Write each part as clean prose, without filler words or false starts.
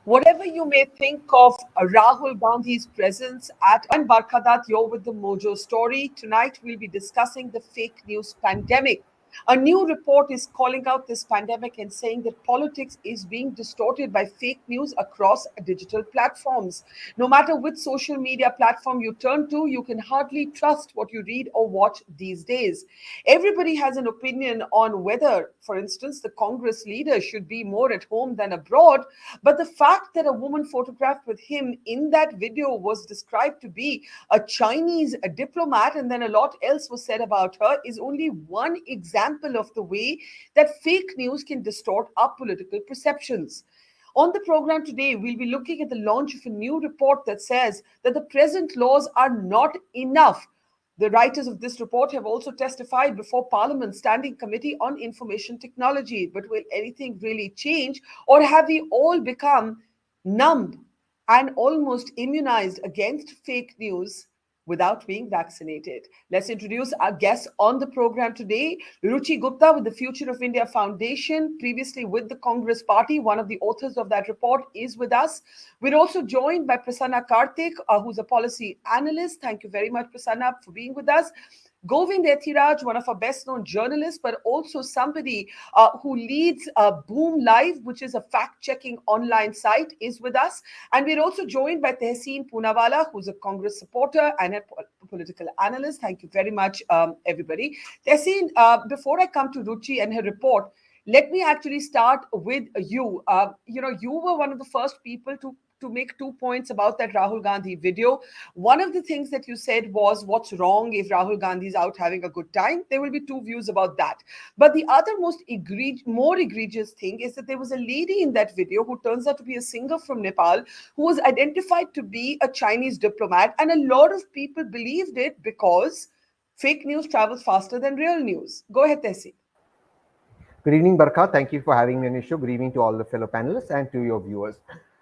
Whatever you may think of Rahul Gandhi's presence at and Barkha Dutt, you're with the Mojo story. Tonight we'll be discussing the fake news pandemic. A new report is calling out this pandemic and saying that politics is being distorted by fake news across digital platforms. No matter which social media platform you turn to, you can hardly trust what you read or watch these days. Everybody has an opinion on whether, for instance, the Congress leader should be more at home than abroad, but the fact that a woman photographed with him in that video was described to be a Chinese diplomat and then a lot else was said about her is only one example of the way that fake news can distort our political perceptions. On the program today, we'll be looking at the launch of a new report that says that the present laws are not enough. The writers of this report have also testified before Parliament's Standing Committee on Information Technology. But will anything really change, or have we all become numb and almost immunized against fake news without being vaccinated? Let's introduce our guests on the program today. Ruchi Gupta with the Future of India Foundation, previously with the Congress Party. One of the authors of that report is with us. We're also joined by Prasanna Karthik, who's a policy analyst. Thank you very much, Prasanna, for being with us. Govindraj, Ethiraj, one of our best-known journalists, but also somebody who leads Boom Live, which is a fact-checking online site, is with us. And we're also joined by Tehseen Poonawalla, who's a Congress supporter and a political analyst. Thank you very much, everybody. Tehseen, before I come to Ruchi and her report, let me actually start with you. You were one of the first people to make 2 points about that Rahul Gandhi video. One of the things that you said was, what's wrong if Rahul Gandhi is out having a good time? There will be two views about that. But the other more egregious thing is that there was a lady in that video who turns out to be a singer from Nepal who was identified to be a Chinese diplomat. And a lot of people believed it because fake news travels faster than real news. Go ahead, Tehseen. Good evening, Barkha. Thank you for having me on your show. Good evening to all the fellow panelists and to your viewers.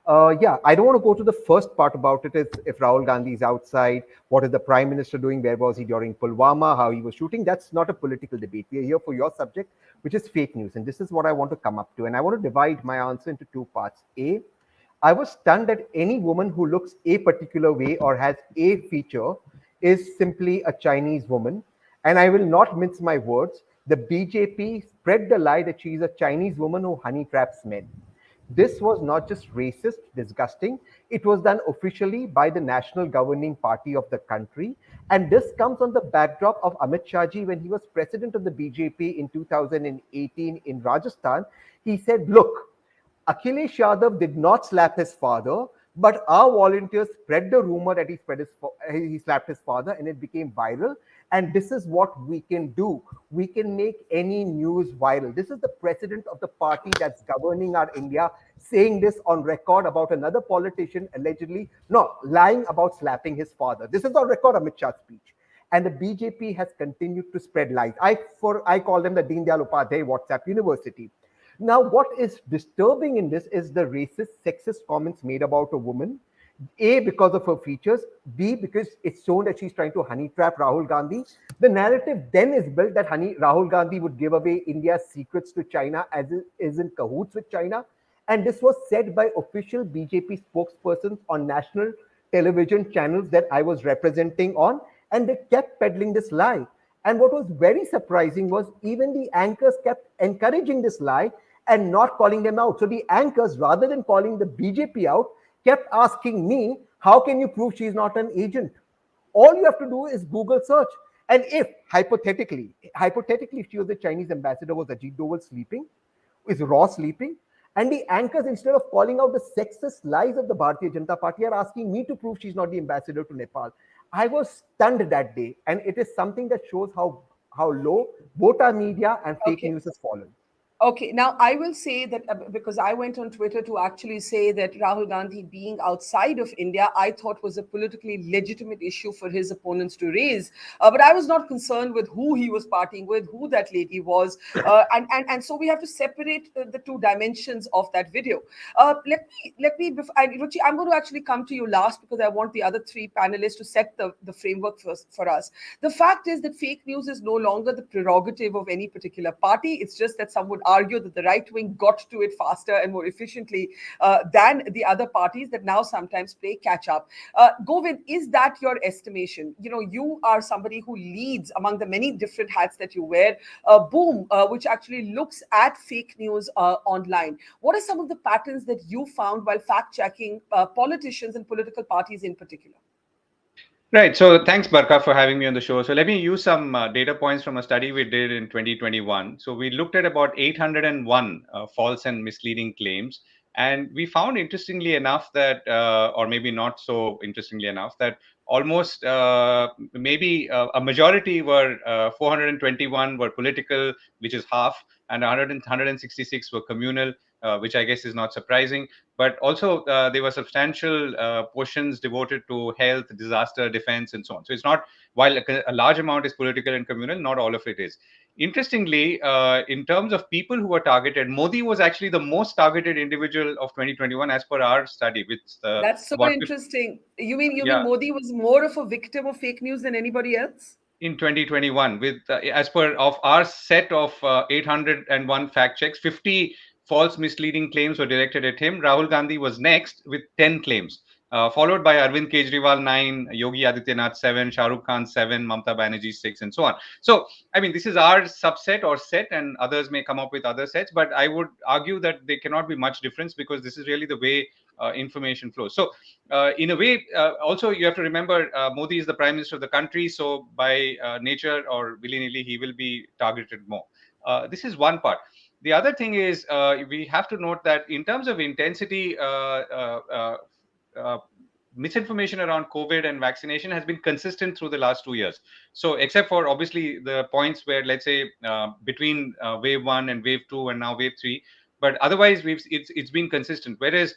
I don't want to go to the first part about it, is if Rahul Gandhi is outside, what is the Prime Minister doing, where was he during Pulwama, how he was shooting. That's not a political debate. We are here for your subject, which is fake news. And this is what I want to come up to. And I want to divide my answer into two parts. I was stunned that any woman who looks a particular way or has a feature is simply a Chinese woman. And I will not mince my words. The BJP spread the lie that she is a Chinese woman who honey traps men. This was not just racist, disgusting. It was done officially by the national governing party of the country. And this comes on the backdrop of Amit Shahji when he was president of the BJP in 2018 in Rajasthan. He said, look, Akhilesh Yadav did not slap his father, but our volunteers spread the rumor that he slapped his father, and it became viral. And this is what we can do. We can make any news viral. This is the president of the party that's governing our India saying this on record about another politician allegedly, no, lying about slapping his father. This is on record, Amit Shah's speech. And the BJP has continued to spread lies. I call them the Deen Dayal Upadhyay WhatsApp University. Now, what is disturbing in this is the racist, sexist comments made about a woman. A, because of her features. B, because it's shown that she's trying to honey trap Rahul Gandhi. The narrative then is built that Rahul Gandhi would give away India's secrets to China as it is in cahoots with China. And this was said by official BJP spokespersons on national television channels that I was representing on. And they kept peddling this lie. And what was very surprising was even the anchors kept encouraging this lie and not calling them out. So the anchors, rather than calling the BJP out, kept asking me, how can you prove she's not an agent? All you have to do is Google search. And if, hypothetically, if she was the Chinese ambassador, was Ajit Doval sleeping? Is Ross sleeping? And the anchors, instead of calling out the sexist lies of the Bharatiya Janata Party, are asking me to prove she's not the ambassador to Nepal. I was stunned that day. And it is something that shows how low both our media and fake news has fallen. Okay, now I will say that because I went on Twitter to actually say that Rahul Gandhi being outside of India, I thought was a politically legitimate issue for his opponents to raise. But I was not concerned with who he was partying with, who that lady was. And so we have to separate the two dimensions of that video. Ruchi, I'm going to actually come to you last because I want the other three panelists to set the framework for us. The fact is that fake news is no longer the prerogative of any particular party. It's just that some would argue that the right wing got to it faster and more efficiently than the other parties that now sometimes play catch up. Govind, is that your estimation? You are somebody who leads among the many different hats that you wear, Boom, which actually looks at fake news online. What are some of the patterns that you found while fact checking politicians and political parties in particular? Right. So thanks, Barkha, for having me on the show. So let me use some data points from a study we did in 2021. So we looked at about 801 false and misleading claims. And we found, interestingly enough, that, or maybe not so interestingly enough, that almost maybe a majority were 421 were political, which is half, and 166 were communal, which I guess is not surprising. But also there were substantial portions devoted to health, disaster, defense, and so on. So it's not, while a large amount is political and communal, not all of it is. Interestingly, in terms of people who were targeted, Modi was actually the most targeted individual of 2021 as per our study, with That's so about interesting. You mean yeah, Modi was more of a victim of fake news than anybody else? in 2021, with as per of our set of 801 fact checks, 50 false misleading claims were directed at him. Rahul Gandhi was next with 10 claims, followed by Arvind Kejriwal 9, Yogi Adityanath 7, Shah Rukh Khan 7, Mamta Banerjee 6, and so on. So I mean, this is our subset or set, and others may come up with other sets, but I would argue that there cannot be much difference, because this is really the way information flows. So in a way, also you have to remember, Modi is the prime minister of the country, so by nature or willy-nilly, he will be targeted more. This is one part. The other thing is, we have to note that in terms of intensity, uh, misinformation around COVID and vaccination has been consistent through the last 2 years. So, except for obviously the points where, let's say, between wave one and wave two, and now wave three, but otherwise, it's been consistent. Whereas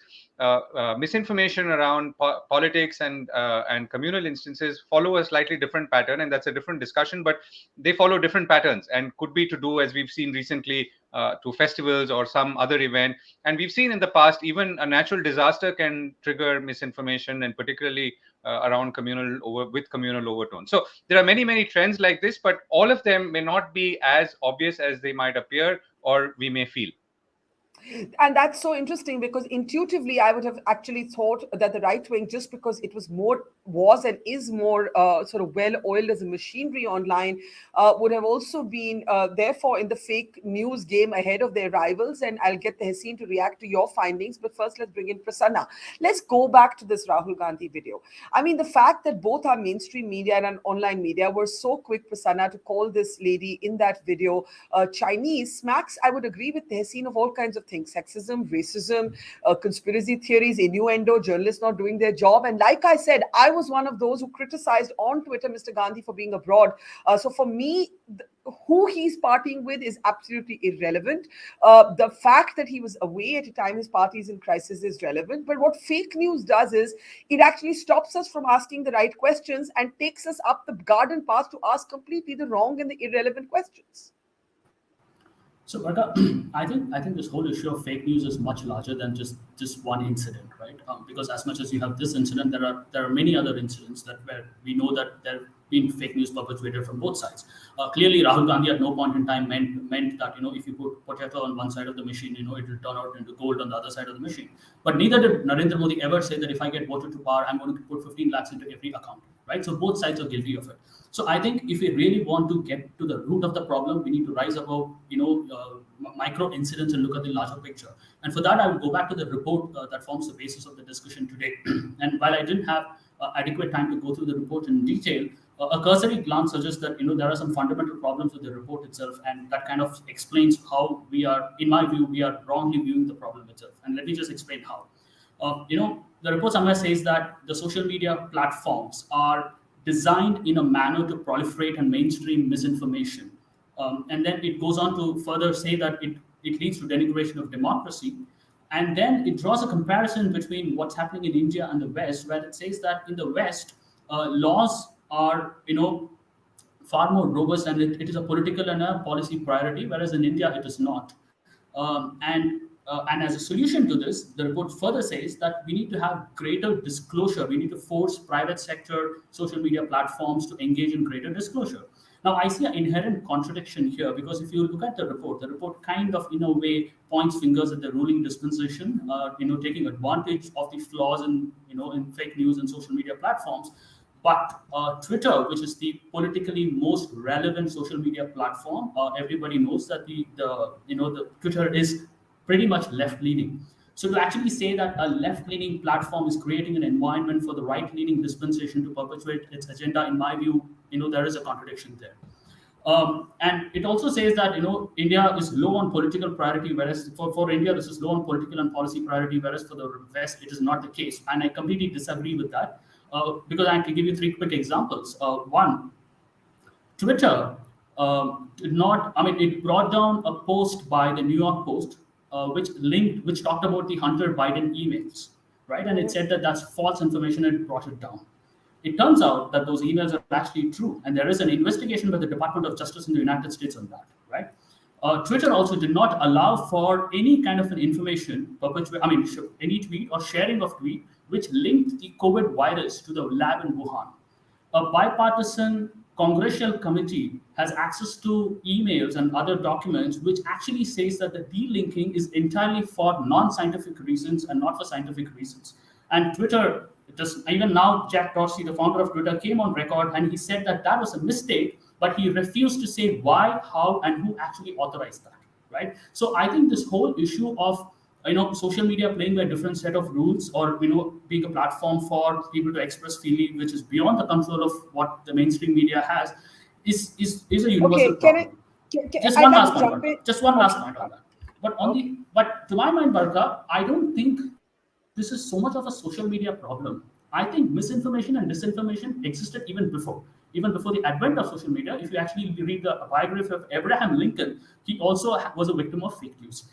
misinformation around politics and communal instances follow a slightly different pattern, and that's a different discussion. But they follow different patterns, and could be to do, as we've seen recently, to festivals or some other event. And we've seen in the past, even a natural disaster can trigger misinformation, and particularly around with communal overtones. So there are many trends like this, but all of them may not be as obvious as they might appear, or we may feel. And that's so interesting because intuitively I would have actually thought that the right wing, just because it was and is more sort of well oiled as a machinery online, would have also been therefore in the fake news game ahead of their rivals. And I'll get Tehseen to react to your findings, but first let's bring in Prasanna. Let's go back to this Rahul Gandhi video. I mean, the fact that both our mainstream media and online media were so quick, Prasanna, to call this lady in that video Chinese smacks, I would agree with Tehseen, of all kinds of things: sexism, racism, conspiracy theories, innuendo, journalists not doing their job. And like I said, I was one of those who criticized on Twitter Mr. Gandhi for being abroad. So for me, who he's partying with is absolutely irrelevant. The fact that he was away at a time his party is in crisis is relevant. But what fake news does is it actually stops us from asking the right questions and takes us up the garden path to ask completely the wrong and the irrelevant questions. So, Barkha, I think this whole issue of fake news is much larger than just one incident, right? Because as much as you have this incident, there are many other incidents that where we know that there have been fake news perpetrated from both sides. Clearly, Rahul Gandhi at no point in time meant that if you put potato on one side of the machine, it will turn out into gold on the other side of the machine. But neither did Narendra Modi ever say that if I get voted to power, I'm going to put 15 lakhs into every account, right? So both sides are guilty of it. So I think if we really want to get to the root of the problem, we need to rise above, micro incidents and look at the larger picture. And for that, I will go back to the report that forms the basis of the discussion today. And while I didn't have adequate time to go through the report in detail, a cursory glance suggests that there are some fundamental problems with the report itself, and that kind of explains how we are, in my view, we are wrongly viewing the problem itself. And let me just explain how. The report somewhere says that the social media platforms are designed in a manner to proliferate and mainstream misinformation. And then it goes on to further say that it leads to denigration of democracy. And then it draws a comparison between what's happening in India and the West, where it says that in the West, laws are, far more robust, and it is a political and a policy priority, whereas in India it is not. And as a solution to this, the report further says that we need to have greater disclosure. We need to force private sector social media platforms to engage in greater disclosure. Now, I see an inherent contradiction here because if you look at the report kind of, in a way, points fingers at the ruling dispensation, taking advantage of the flaws in fake news and social media platforms. But Twitter, which is the politically most relevant social media platform, everybody knows that the Twitter is pretty much left leaning. So to actually say that a left-leaning platform is creating an environment for the right-leaning dispensation to perpetuate its agenda, in my view, there is a contradiction there. And it also says that India is low on political priority, whereas for India this is low on political and policy priority, whereas for the West it is not the case. And I completely disagree with that because I can give you three quick examples. One, Twitter did not. I mean, it brought down a post by the New York Post, which talked about the Hunter Biden emails, right? And it said that that's false information and it brought it down. It turns out that those emails are actually true, and there is an investigation by the Department of Justice in the United States on that, right? Twitter also did not allow for any kind of an information, any tweet or sharing of tweet which linked the COVID virus to the lab in Wuhan. A bipartisan congressional committee has access to emails and other documents which actually says that the delinking is entirely for non-scientific reasons and not for scientific reasons. And Twitter, even now, Jack Dorsey, the founder of Twitter, came on record and he said that that was a mistake, but he refused to say why, how, and who actually authorized that, right? So I think this whole issue of social media playing by a different set of rules, or being a platform for people to express feeling which is beyond the control of what the mainstream media has, is a universal problem. Just one last point on that. But to my mind, Barkha, I don't think this is so much of a social media problem. I think misinformation and disinformation existed even before the advent of social media. If you actually read the biography of Abraham Lincoln, he also was a victim of fake news.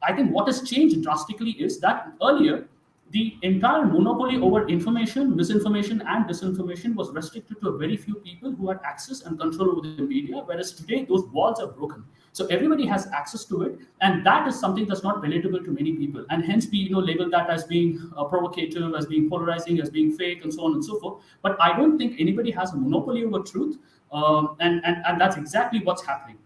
I think what has changed drastically is that earlier, the entire monopoly over information, misinformation, and disinformation was restricted to a very few people who had access and control over the media, whereas today those walls are broken. So everybody has access to it, and that is something that's not palatable to many people. And hence we label that as being provocative, as being polarizing, as being fake, and so on and so forth. But I don't think anybody has a monopoly over truth, and that's exactly what's happening.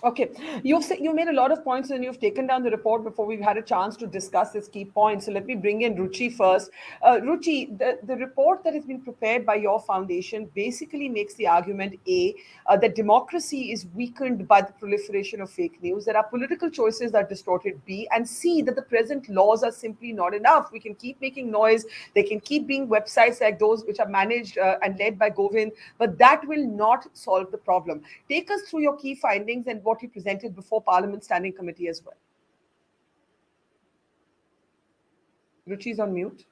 Okay, you made a lot of points and you've taken down the report before we've had a chance to discuss this key point. So let me bring in Ruchi first. Ruchi, the report that has been prepared by your foundation basically makes the argument that democracy is weakened by the proliferation of fake news, that our political choices are distorted, and C, that the present laws are simply not enough. We can keep making noise, they can keep being websites like those which are managed and led by Govind, but that will not solve the problem. Take us through your key findings and what you presented before Parliament Standing Committee as well. Ruchi is on mute.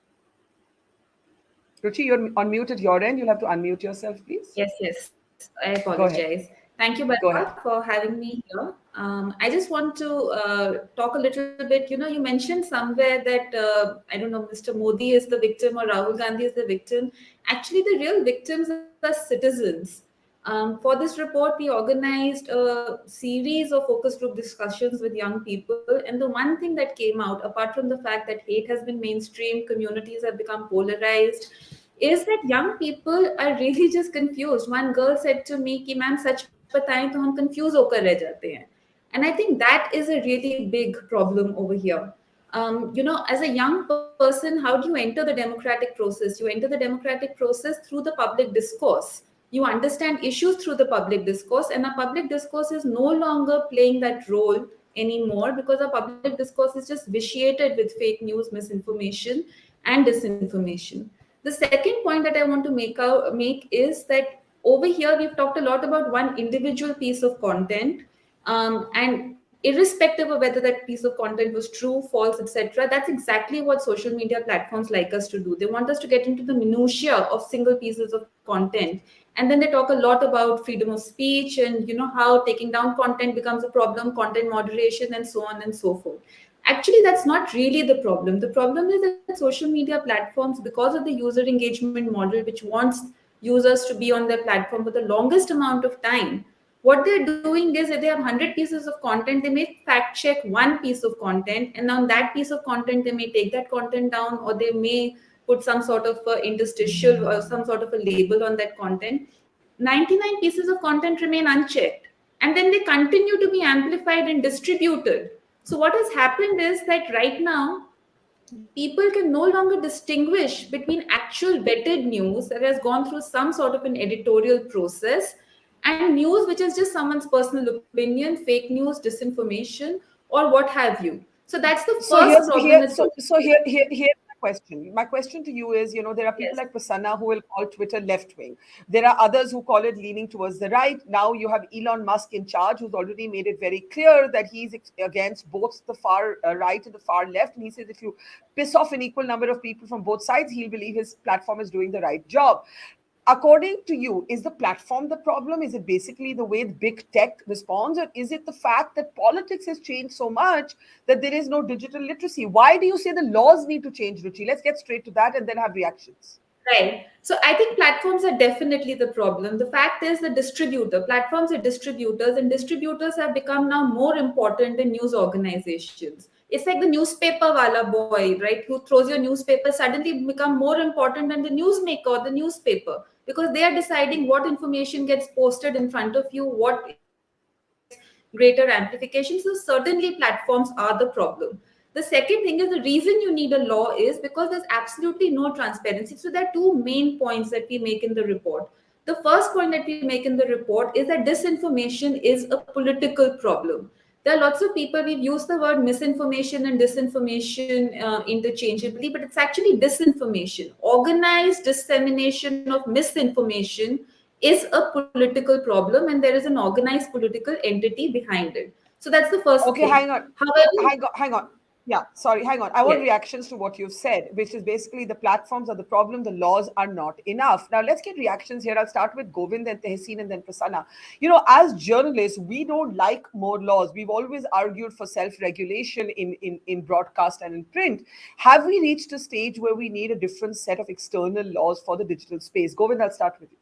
Ruchi, you're on mute at your end. You'll have to unmute yourself, please. Yes. I apologize. Thank you, Barkha, for having me here. I just want to talk a little bit. You mentioned somewhere that, I don't know, Mr. Modi is the victim or Rahul Gandhi is the victim. Actually, the real victims are citizens. For this report, we organized a series of focus group discussions with young people. And the one thing that came out, apart from the fact that hate has been mainstream, communities have become polarized, is that young people are really just confused. One girl said to me, "Ki ma'am, sach bataye to hum confused hokar reh jate hain." And I think that is a really big problem over here. As a young person, how do you enter the democratic process? You enter the democratic process through the public discourse. You understand issues through the public discourse, and our public discourse is no longer playing that role anymore because our public discourse is just vitiated with fake news, misinformation, and disinformation. The second point that I want to make is that over here we've talked a lot about one individual piece of content, and irrespective of whether that piece of content was true, false, etc., that's exactly what social media platforms like us to do. They want us to get into the minutiae of single pieces of content. And then they talk a lot about freedom of speech and how taking down content becomes a problem, content moderation, and so on and so forth. Actually, that's not really the problem. The problem is that social media platforms, because of the user engagement model, which wants users to be on their platform for the longest amount of time, what they're doing is that they have 100 pieces of content, they may fact check one piece of content, and on that piece of content, they may take that content down, or they may put some sort of interstitial or some sort of a label on that content. 99 pieces of content remain unchecked, and then they continue to be amplified and distributed. So what has happened is that right now people can no longer distinguish between actual vetted news that has gone through some sort of an editorial process and news which is just someone's personal opinion, fake news, disinformation, or what have you. So that's the So first here's problem. here so so here here here's my question. My question to you is, there are people Yes. like Prasanna who will call Twitter left wing. There are others who call it leaning towards the right. Now you have Elon Musk in charge, who's already made it very clear that he's against both the far right and the far left. And he says if you piss off an equal number of people from both sides, he'll believe his platform is doing the right job. According to you, is the platform the problem? Is it basically the way big tech responds, or is it the fact that politics has changed so much that there is no digital literacy? Why do you say the laws need to change, Ruchi? Let's get straight to that and then have reactions. Right. So I think platforms are definitely the problem. The fact is the platforms are distributors, and distributors have become now more important than news organizations. It's like the newspaper wala boy, right, who throws your newspaper suddenly become more important than the newsmaker or the newspaper, because they are deciding what information gets posted in front of you, what gets greater amplification. So certainly platforms are the problem. The second thing is the reason you need a law is because there's absolutely no transparency. So there are two main points that we make in the report. The first point that we make in the report is that disinformation is a political problem. There are lots of people, we've used the word misinformation and disinformation interchangeably, but it's actually disinformation. Organized dissemination of misinformation is a political problem, and there is an organized political entity behind it. So that's the first Okay, thing. hang on. However, Hang on. Yeah, sorry, hang on. I want yes. reactions to what you've said, which is basically the platforms are the problem, the laws are not enough. Now, let's get reactions here. I'll start with Govind, then Tehseen, and then Prasanna. As journalists, we don't like more laws. We've always argued for self-regulation in broadcast and in print. Have we reached a stage where we need a different set of external laws for the digital space? Govind, I'll start with you.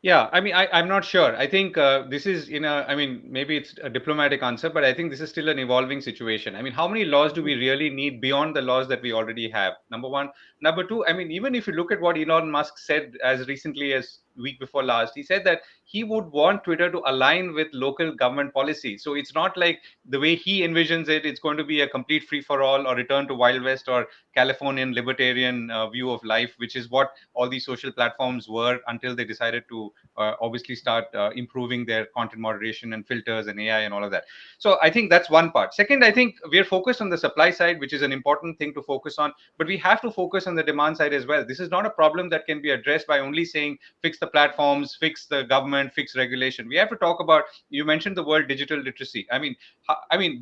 Yeah, I mean, I'm not sure. I think this is I mean, maybe it's a diplomatic answer, but I think this is still an evolving situation. I mean, how many laws do we really need beyond the laws that we already have? Number one. Number two, I mean, even if you look at what Elon Musk said as recently as week before last, he said that he would want Twitter to align with local government policy. So it's not like the way he envisions it, it's going to be a complete free for all or return to Wild West or Californian libertarian view of life, which is what all these social platforms were until they decided to obviously start improving their content moderation and filters and AI and all of that. So I think that's one part. Second, I think we're focused on the supply side, which is an important thing to focus on, but we have to focus on the demand side as well. This is not a problem that can be addressed by only saying fix the platforms, fix the government, fix regulation. We have to talk about, you mentioned the word digital literacy. I mean,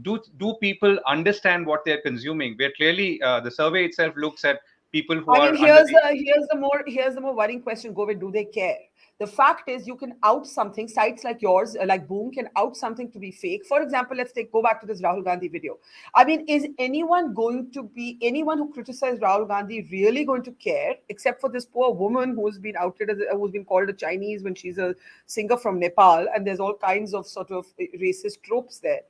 do people understand what they're consuming? We're clearly, the survey itself looks at people who I mean, are under the here's the more worrying question, Govind. Do they care? The fact is, you can out something. Sites like yours, like Boom, can out something to be fake. For example, go back to this Rahul Gandhi video. I mean, is anyone who criticized Rahul Gandhi really going to care, except for this poor woman who's been outed who's been called a Chinese when she's a singer from Nepal, and there's all kinds of sort of racist tropes there.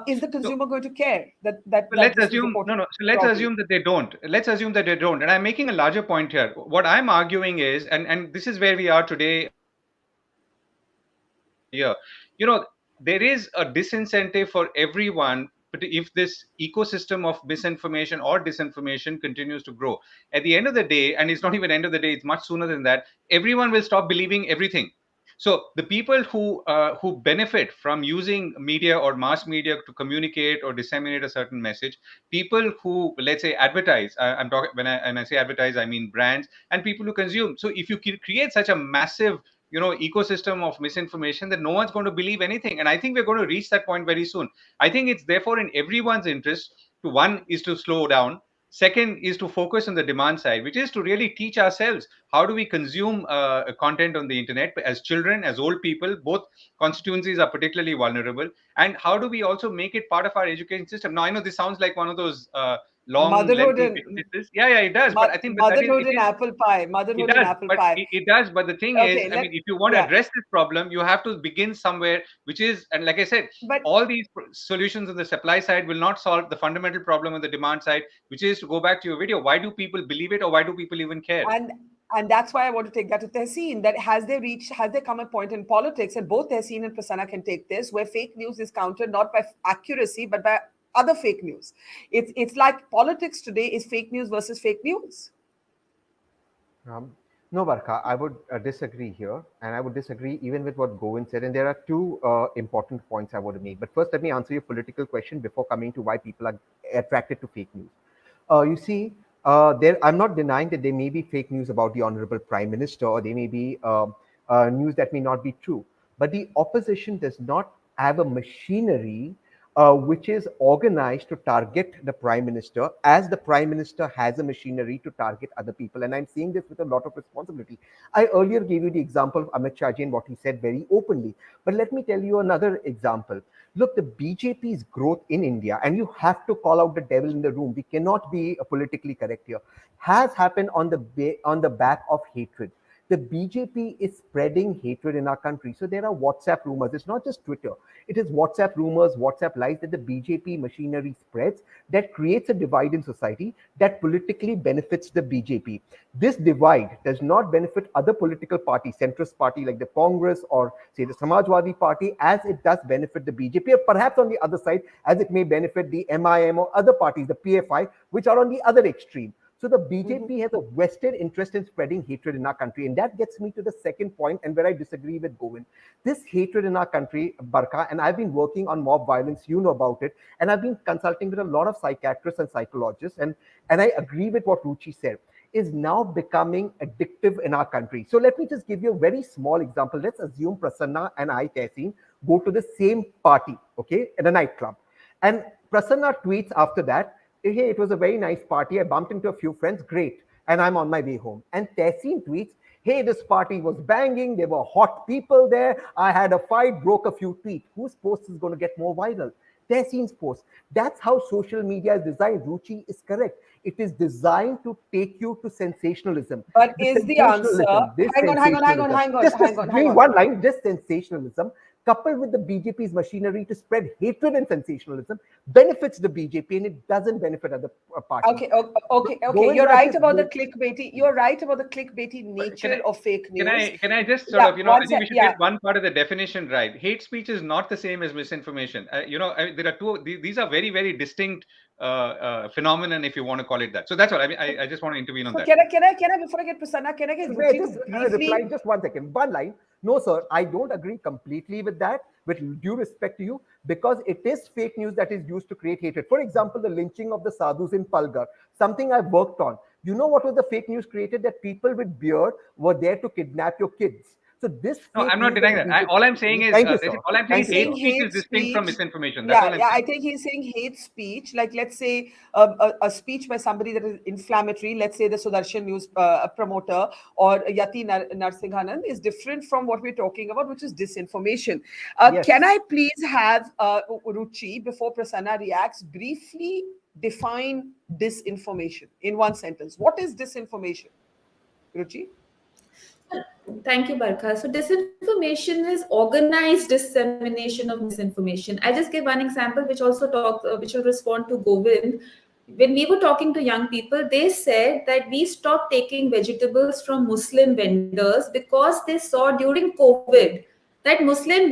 Is the so, consumer going to care that let's this was assume reported no. So let's properly? assume that they don't. Let's assume that they don't. And I'm making a larger point here. What I'm arguing is, and this is where we are today, here. There is a disincentive for everyone. But if this ecosystem of misinformation or disinformation continues to grow, at the end of the day, and it's not even end of the day, it's much sooner than that, everyone will stop believing everything. So the people who benefit from using media or mass media to communicate or disseminate a certain message, people who, let's say, advertise, I'm talking, when I say advertise, I mean brands, and people who consume. So if you create such a massive ecosystem of misinformation, that no one's going to believe anything, and I think we're going to reach that point very soon. I think it's therefore in everyone's interest to, one is to slow down. Second is to focus on the demand side, which is to really teach ourselves how do we consume content on the internet as children, as old people. Both constituencies are particularly vulnerable. And how do we also make it part of our education system? Now, I know this sounds like one of those long, Motherhood lengthy and pitches. Yeah, it does. But I think that is, motherhood it and is. apple pie. It Motherhood and does, apple but pie. it does. But the thing is, Okay, I mean, if you want to yeah, address this problem, you have to begin somewhere, which is, and like I said, but all these solutions on the supply side will not solve the fundamental problem on the demand side, which is, to go back to your video, why do people believe it, or why do people even care? and And that's why I want to take that to Tehseen, that has there come a point in politics, and both Tehseen and Prasanna can take this, where fake news is countered not by accuracy, but by other fake news. It's like politics today is fake news versus fake news. No, Barkha, I would disagree here, and I would disagree even with what Govind said. And there are two important points I want to make. But first, let me answer your political question before coming to why people are attracted to fake news. You see, I'm not denying that there may be fake news about the honorable prime minister, or there may be news that may not be true. But the opposition does not have a machinery which is organized to target the prime minister, as the prime minister has a machinery to target other people. And I'm saying this with a lot of responsibility. I earlier gave you the example of Amit Shah and what he said very openly. But let me tell you another example. Look, the BJP's growth in India, and you have to call out the devil in the room, we cannot be politically correct here, has happened on the back of hatred. The BJP is spreading hatred in our country. So there are WhatsApp rumors. It's not just Twitter. It is WhatsApp rumors, WhatsApp lies that the BJP machinery spreads that creates a divide in society that politically benefits the BJP. This divide does not benefit other political parties, centrist party like the Congress or say the Samajwadi Party, as it does benefit the BJP, or perhaps on the other side, as it may benefit the MIM or other parties, the PFI, which are on the other extreme. So the BJP has a vested interest in spreading hatred in our country. And that gets me to the second point, and where I disagree with Govind. This hatred in our country, Barkha, and I've been working on mob violence, you know about it, and I've been consulting with a lot of psychiatrists and psychologists, and I agree with what Ruchi said, is now becoming addictive in our country. So let me just give you a very small example. Let's assume Prasanna and I, Tehseen, go to the same party, okay, at a nightclub. And Prasanna tweets after that, hey, it was a very nice party. I bumped into a few friends. Great. And I'm on my way home. And Tehseen tweets, hey, this party was banging. There were hot people there. I had a fight, broke a few tweets. Whose post is going to get more viral? Tehseen's post. That's how social media is designed. Ruchi is correct. It is designed to take you to sensationalism. But is the answer... Hang on. One line, just sensationalism, coupled with the BJP's machinery to spread hatred and sensationalism, benefits the BJP, and it doesn't benefit other parties. Okay. You're right about the clickbaity. You're right about the clickbaity nature of fake news. Can I just sort of, I think we should get one part of the definition right. Hate speech is not the same as misinformation. There are two. These are very, very distinct phenomenon, if you want to call it that. So that's what I mean. I just want to intervene on that. Can I before I get Prasanna, can I get Ruchi to briefly... reply just 1 second, one line. No, sir, I don't agree completely with that, with due respect to you, because it is fake news that is used to create hatred. For example, the lynching of the sadhus in Palghar, something I've worked on. You know what was the fake news created? That people with beard were there to kidnap your kids. So this... No, I'm not denying that. All I'm saying is, hate speech is distinct from misinformation. That's all I'm saying. I think he's saying hate speech, like let's say a speech by somebody that is inflammatory, let's say the Sudarshan News promoter or Yati Narsinghanan, is different from what we're talking about, which is disinformation. Yes. Can I please have Ruchi, before Prasanna reacts, briefly define disinformation in one sentence? What is disinformation, Ruchi? Thank you, Barkha. So disinformation is organized dissemination of misinformation. I'll just give one example, which will respond to Govind. When we were talking to young people, they said that we stopped taking vegetables from Muslim vendors because they saw during COVID that Muslim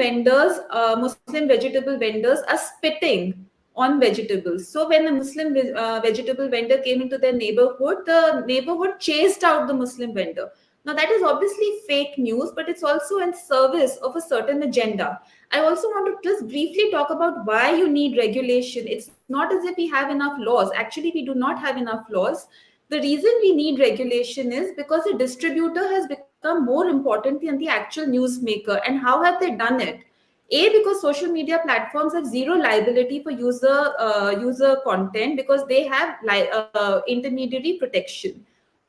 vegetable vendors are spitting on vegetables. So when a Muslim vegetable vendor came into their neighborhood, the neighborhood chased out the Muslim vendor. Now, that is obviously fake news, but it's also in service of a certain agenda. I also want to just briefly talk about why you need regulation. It's not as if we have enough laws. Actually, we do not have enough laws. The reason we need regulation is because the distributor has become more important than the actual newsmaker. And how have they done it? Because social media platforms have zero liability for user content because they have intermediary protection.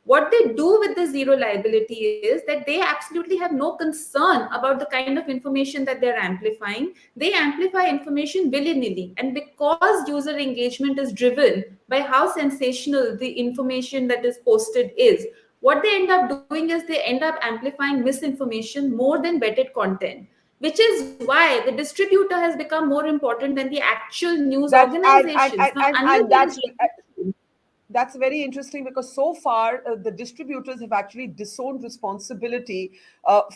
What they do with the zero liability is that they absolutely have no concern about the kind of information that they're amplifying. They amplify information willy-nilly. And because user engagement is driven by how sensational the information that is posted is, what they end up doing is they end up amplifying misinformation more than vetted content, which is why the distributor has become more important than the actual news organizations. That's very interesting because so far the distributors have actually disowned responsibility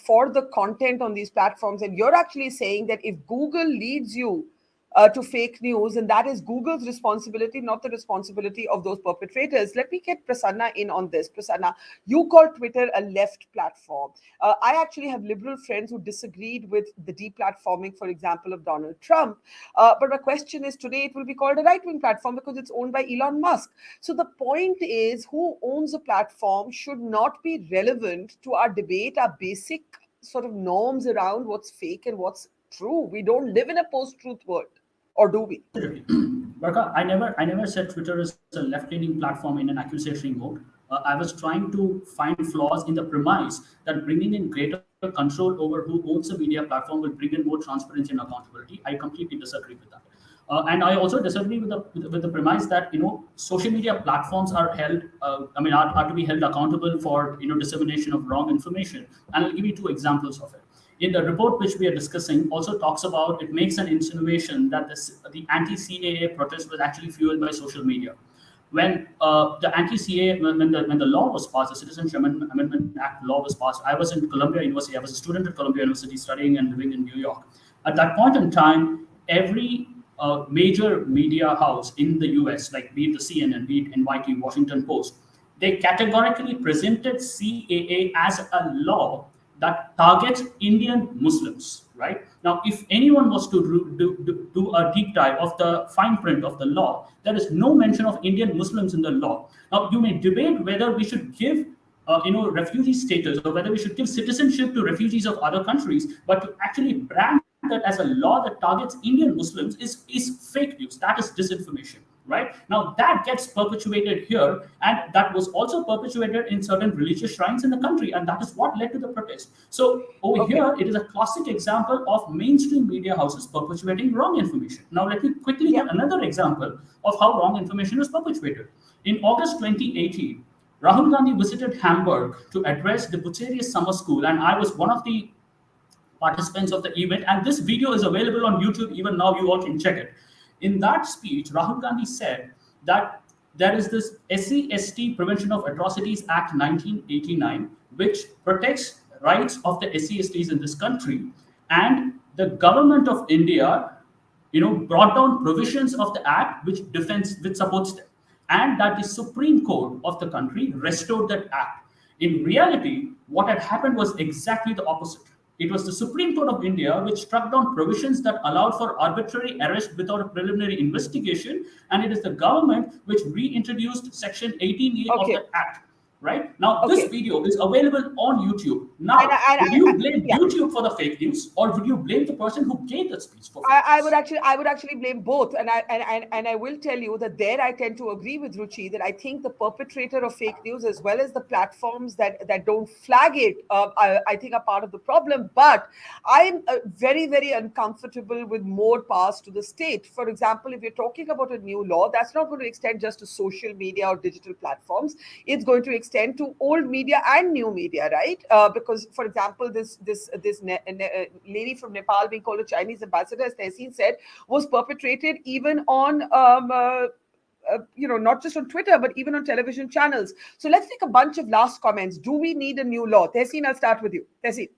for the content on these platforms. And you're actually saying that if Google leads you to fake news, and that is Google's responsibility, not the responsibility of those perpetrators. Let me get Prasanna in on this. Prasanna, you call Twitter a left platform. I actually have liberal friends who disagreed with the deplatforming, for example, of Donald Trump. But my question is, today it will be called a right-wing platform because it's owned by Elon Musk. So the point is, who owns a platform should not be relevant to our debate, our basic sort of norms around what's fake and what's true. We don't live in a post-truth world, or do we? Absolutely. Barkha, I never said Twitter is a left-leaning platform in an accusatory mode. I was trying to find flaws in the premise that bringing in greater control over who owns a media platform will bring in more transparency and accountability. I completely disagree with that. And I also disagree with the premise that social media platforms are held, are to be held accountable for dissemination of wrong information. And I'll give you two examples of it. In the report which we are discussing, also talks about, it makes an insinuation that the anti-CAA protest was actually fueled by social media. When the anti-CAA, when the law was passed, the Citizenship Amendment Act law was passed, I was in Columbia University. I was a student at Columbia University studying and living in New York. At that point in time, every major media house in the US, like be it the CNN, be it NYT, Washington Post, they categorically presented CAA as a law that targets Indian Muslims, right? Now, if anyone was to do a deep dive of the fine print of the law, there is no mention of Indian Muslims in the law. Now, you may debate whether we should give refugee status or whether we should give citizenship to refugees of other countries, but to actually brand that as a law that targets Indian Muslims is fake news. That is disinformation. Right now, that gets perpetuated here, and that was also perpetuated in certain religious shrines in the country, and that is what led to the protest. So over here, it is a classic example of mainstream media houses perpetuating wrong information. Now, let me quickly give another example of how wrong information is perpetuated. In August 2018, Rahul Gandhi visited Hamburg to address the Bucerius Summer School, and I was one of the participants of the event. And this video is available on YouTube. Even now, you all can check it. In that speech, Rahul Gandhi said that there is this SC/ST Prevention of Atrocities Act 1989, which protects rights of the SC/STs in this country, and the government of India, brought down provisions of the act which supports them, and that the Supreme Court of the country restored that act. In reality, what had happened was exactly the opposite. It was the Supreme Court of India which struck down provisions that allowed for arbitrary arrest without a preliminary investigation, and it is the government which reintroduced Section 18A of the Act. Right now, this video is available on YouTube. Now, would you blame YouTube for the fake news, or would you blame the person who gave that speech for fake news? I would actually blame both, and I will tell you that there I tend to agree with Ruchi that I think the perpetrator of fake news, as well as the platforms that don't flag it, I think are part of the problem. But I'm very, very uncomfortable with more powers to the state. For example, if you're talking about a new law, that's not going to extend just to social media or digital platforms. It's going to extend to old media and new media, right? Because, for example, this lady from Nepal being called a Chinese ambassador, as Tehseen said, was perpetrated even on not just on Twitter, but even on television channels. So let's take a bunch of last comments. Do we need a new law? Tehseen, I'll start with you. Tehseen.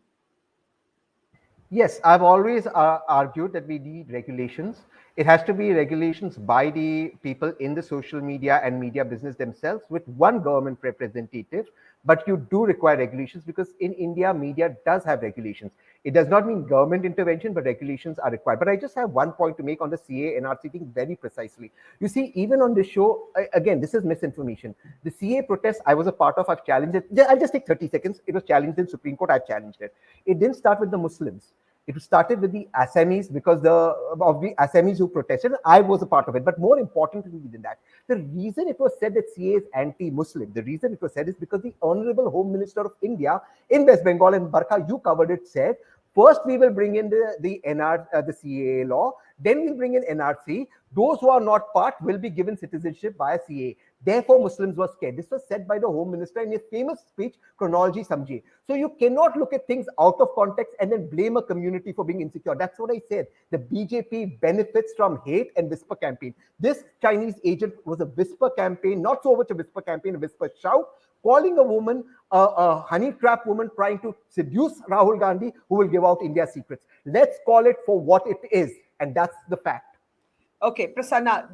Yes, I've always argued that we need regulations. It has to be regulations by the people in the social media and media business themselves with one government representative. But you do require regulations because in India, media does have regulations. It does not mean government intervention, but regulations are required. But I just have one point to make on the CA NRC thing very precisely. You see, even on this show, again, this is misinformation. The CA protest I was a part of, I've challenged it. I'll just take 30 seconds. It was challenged in Supreme Court. I've challenged it. It didn't start with the Muslims. It started with the Assamese because of the Assamese who protested. I was a part of it. But more importantly than that, the reason it was said that CA is anti-Muslim, the reason it was said is because the Honorable Home Minister of India in West Bengal, and Barkha, you covered it, said, first we will bring in the CAA law, Then we'll bring in NRC. Those who are not part will be given citizenship via CA. Therefore, Muslims were scared. This was said by the Home Minister in his famous speech, Chronology Samjhe. So you cannot look at things out of context and then blame a community for being insecure. That's what I said. The BJP benefits from hate and whisper campaign. This Chinese agent was a whisper campaign, not so much a whisper campaign, a whisper shout, calling a woman a honey trap woman trying to seduce Rahul Gandhi, who will give out India's secrets. Let's call it for what it is, and that's the fact. Okay, Prasanna,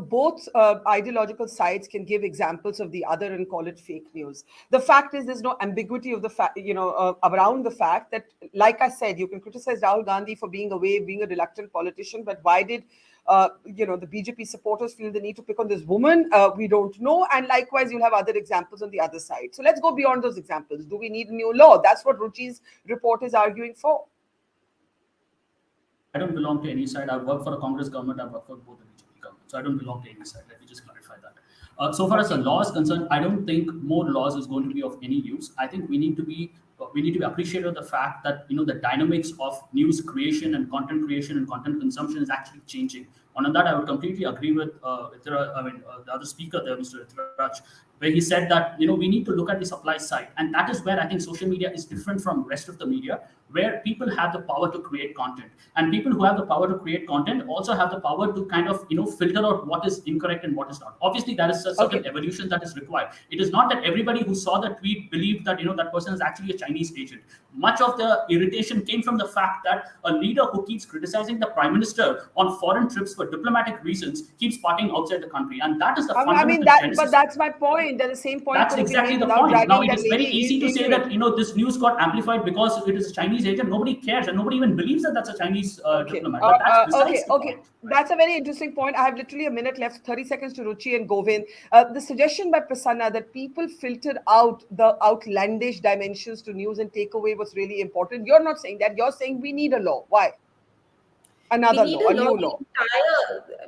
both ideological sides can give examples of the other and call it fake news. The fact is, there's no ambiguity of the fact, around the fact that, like I said, you can criticize Rahul Gandhi for being away, being a reluctant politician, but why did, the BJP supporters feel the need to pick on this woman? We don't know. And likewise, you'll have other examples on the other side. So let's go beyond those examples. Do we need a new law? That's what Ruchi's report is arguing for. I don't belong to any side. I've worked for a Congress government. I've worked for both the BJP government. So I don't belong to any side. Let me just clarify that. So far as the law is concerned, I don't think more laws is going to be of any use. I think we need to be appreciative of the fact that the dynamics of news creation and content consumption is actually changing. On that, I would completely agree with the other speaker there, Mr. Ethiraj, where he said that we need to look at the supply side, and that is where I think social media is different from rest of the media, where people have the power to create content, and people who have the power to create content also have the power to kind of filter out what is incorrect and what is not. Obviously, there is a certain evolution that is required. It is not that everybody who saw the tweet believed that that person is actually a Chinese agent. Much of the irritation came from the fact that a leader who keeps criticizing the prime minister on foreign trips for diplomatic reasons keeps partying outside the country, and that is the fundamental genesis. But that's my point. At the same point, that's exactly the point. Now it is very easy to say that this news got amplified because it is a Chinese agent. Nobody cares, and nobody even believes that that's a Chinese diplomat. But that's point. That's a very interesting point. I have literally a minute left, 30 seconds to Ruchi and Govind. The suggestion by Prasanna that people filter out the outlandish dimensions to news and take away what's really important. You're not saying that. You're saying we need a law. Why? Another law, a new law.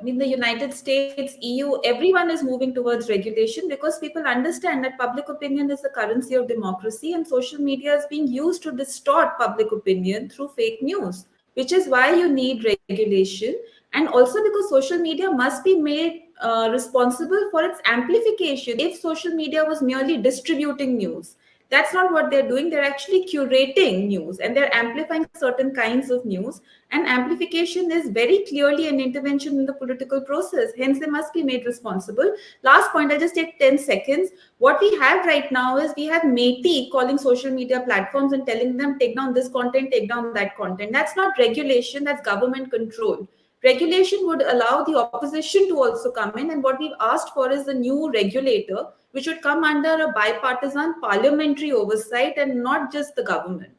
The United States, EU, everyone is moving towards regulation because people understand that public opinion is the currency of democracy, and social media is being used to distort public opinion through fake news, which is why you need regulation. And also because social media must be made responsible for its amplification. If social media was merely distributing news, that's not what they're doing. They're actually curating news and they're amplifying certain kinds of news. And amplification is very clearly an intervention in the political process. Hence, they must be made responsible. Last point, I'll just take 10 seconds. What we have right now is we have METI calling social media platforms and telling them, take down this content, take down that content. That's not regulation, that's government control. Regulation would allow the opposition to also come in. And what we've asked for is the new regulator, which would come under a bipartisan parliamentary oversight and not just the government.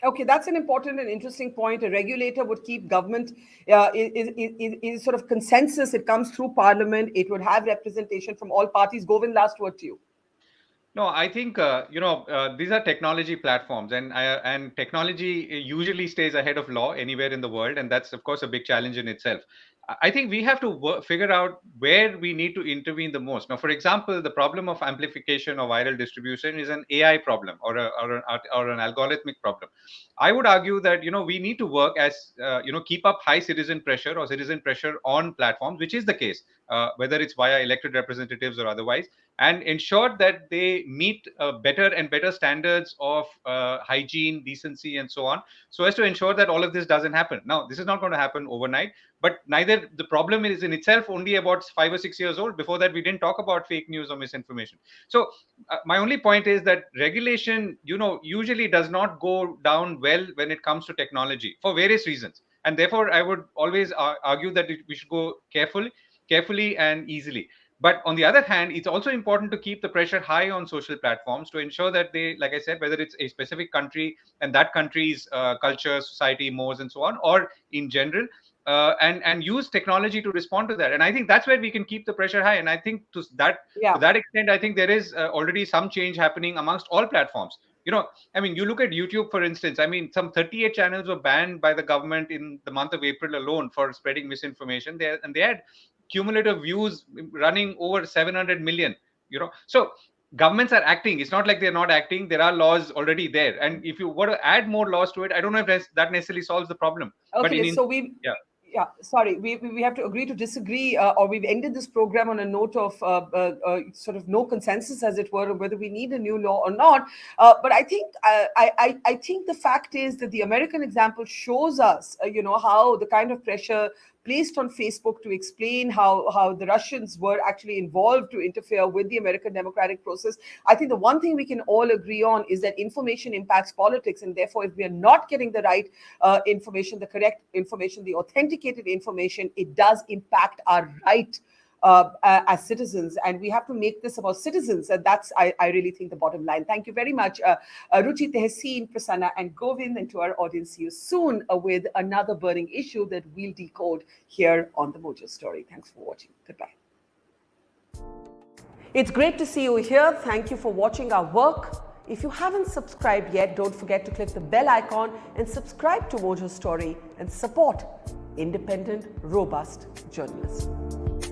Okay, that's an important and interesting point. A regulator would keep government is sort of consensus. It comes through parliament. It would have representation from all parties. Govind, last word to you. No, I think these are technology platforms, and technology usually stays ahead of law anywhere in the world, and that's of course a big challenge in itself. I think we have to figure out where we need to intervene the most. Now, for example, the problem of amplification or viral distribution is an AI problem or an algorithmic problem. I would argue that we need to work as keep up high citizen pressure or citizen pressure on platforms, which is the case, whether it's via elected representatives or otherwise, and ensure that they meet better and better standards of hygiene, decency, and so on, so as to ensure that all of this doesn't happen. Now, this is not going to happen overnight, but neither the problem is in itself only about 5 or 6 years old. Before that, we didn't talk about fake news or misinformation. So my only point is that regulation, usually does not go down well when it comes to technology for various reasons. And therefore, I would always argue that we should go carefully and easily. But on the other hand, it's also important to keep the pressure high on social platforms to ensure that they, like I said, whether it's a specific country and that country's culture, society, mores, and so on, or in general, and use technology to respond to that. And I think that's where we can keep the pressure high. And I think to that extent, I think there is already some change happening amongst all platforms. You look at YouTube, for instance. Some 38 channels were banned by the government in the month of April alone for spreading misinformation. They had cumulative views running over 700 million. So governments are acting. It's not like they're not acting. There are laws already there, and if you were to add more laws to it, I don't know if that necessarily solves the problem. Okay, Yeah, sorry, we have to agree to disagree, or we've ended this program on a note of sort of no consensus, as it were, on whether we need a new law or not. But I think I think the fact is that the American example shows us, how the kind of pressure placed on Facebook to explain how the Russians were actually involved to interfere with the American democratic process. I think the one thing we can all agree on is that information impacts politics, and therefore, if we are not getting the right information, the correct information, the authenticated information, it does impact our right as citizens, and we have to make this about citizens, and that's I really think the bottom line. Thank you very much, Ruchi, Tehseen, Prasanna, and Govind, and to our audience. See you soon with another burning issue that we'll decode here on the Mojo Story. Thanks for watching. Goodbye. It's great to see you here. Thank you for watching our work. If you haven't subscribed yet, don't forget to click the bell icon and subscribe to Mojo Story and support independent, robust journalism.